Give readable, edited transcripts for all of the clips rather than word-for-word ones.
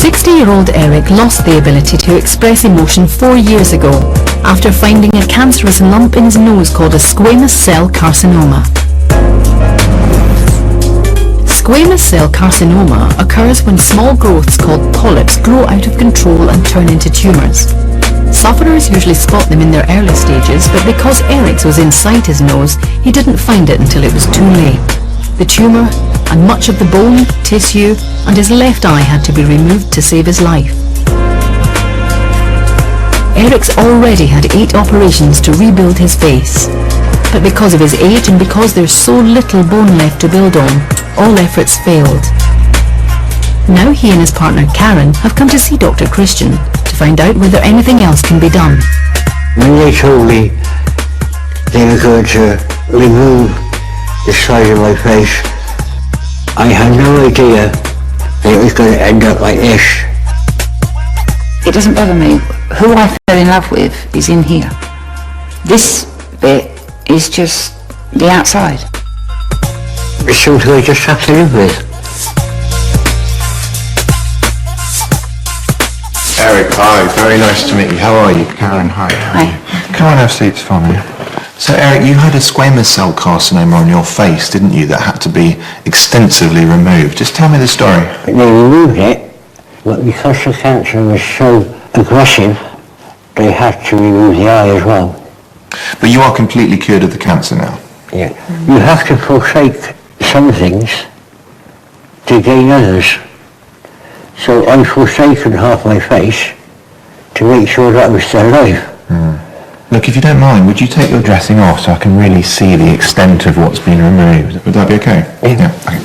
60-year-old Eric lost the ability to express emotion 4 years ago after finding a cancerous lump in his nose called a squamous cell carcinoma. Squamous cell carcinoma occurs when small growths called polyps grow out of control and turn into tumours. Sufferers usually spot them in their early stages, but because Eric's was inside his nose, he didn't find it until it was too late. The tumour and much of the bone, tissue and his left eye had to be removed to save his life. Eric's already had 8 operations to rebuild his face. But because of his age and because there's so little bone left to build on, all efforts failed. Now he and his partner Karen have come to see Dr. Christian to find out whether anything else can be done. When they told me they were going to remove the side of my face, I had no idea that it was going to end up like this. It doesn't bother me. Who I fell in love with is in here. This bit is just the outside. It's something I just have to live with. Eric, hi. Very nice to meet you. How are you? Karen, hi. Hi. Come on, have seats for me. So, Eric, you had a squamous cell carcinoma on your face, didn't you, that had to be extensively removed. Just tell me the story. They removed it, but because the cancer was so aggressive, they had to remove the eye as well. But you are completely cured of the cancer now. Yeah. You have to forsake some things to gain others. So I've forsaken half my face to make sure that I was still alive. Look, if you don't mind, would you take your dressing off so I can really see the extent of what's been removed? Would that be okay? Yeah. Okay.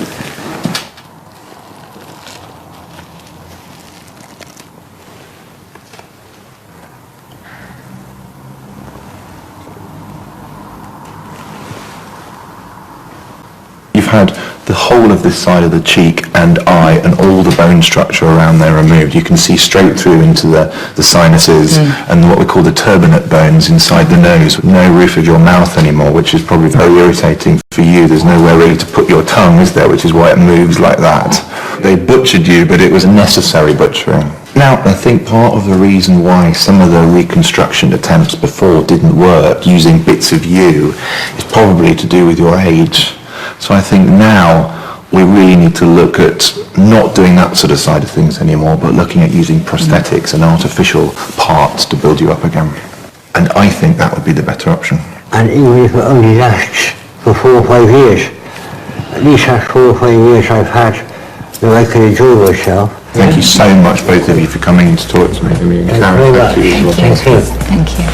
You've had the whole of this side of the cheek and eye and all the bone structure around there removed. You can see straight through into the sinuses and what we call the turbinate bones inside the nose. No roof of your mouth anymore, which is probably very irritating for you. There's nowhere really to put your tongue, is there, which is why it moves like that. They butchered you, but it was necessary butchering. Now, I think part of the reason why some of the reconstruction attempts before didn't work, using bits of you, is probably to do with your age. So I think now we really need to look at not doing that sort of side of things anymore, but looking at using prosthetics and artificial parts to build you up again. And I think that would be the better option. And even if it only lasts for 4 or 5 years, at least that's 4 or 5 years I've had that I can enjoy myself. Thank you so much, both of you, for coming in to talk to me. Thank you very much. Thank you. Thank you.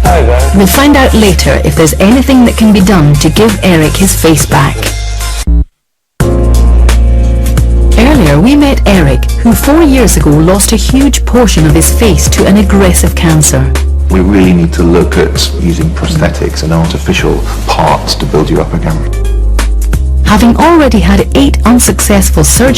Hi guys. We'll find out later if there's anything that can be done to give Eric his face back. Earlier we met Eric, who 4 years ago lost a huge portion of his face to an aggressive cancer. We really need to look at using prosthetics and artificial parts to build you up again. Having already had 8 unsuccessful surgeries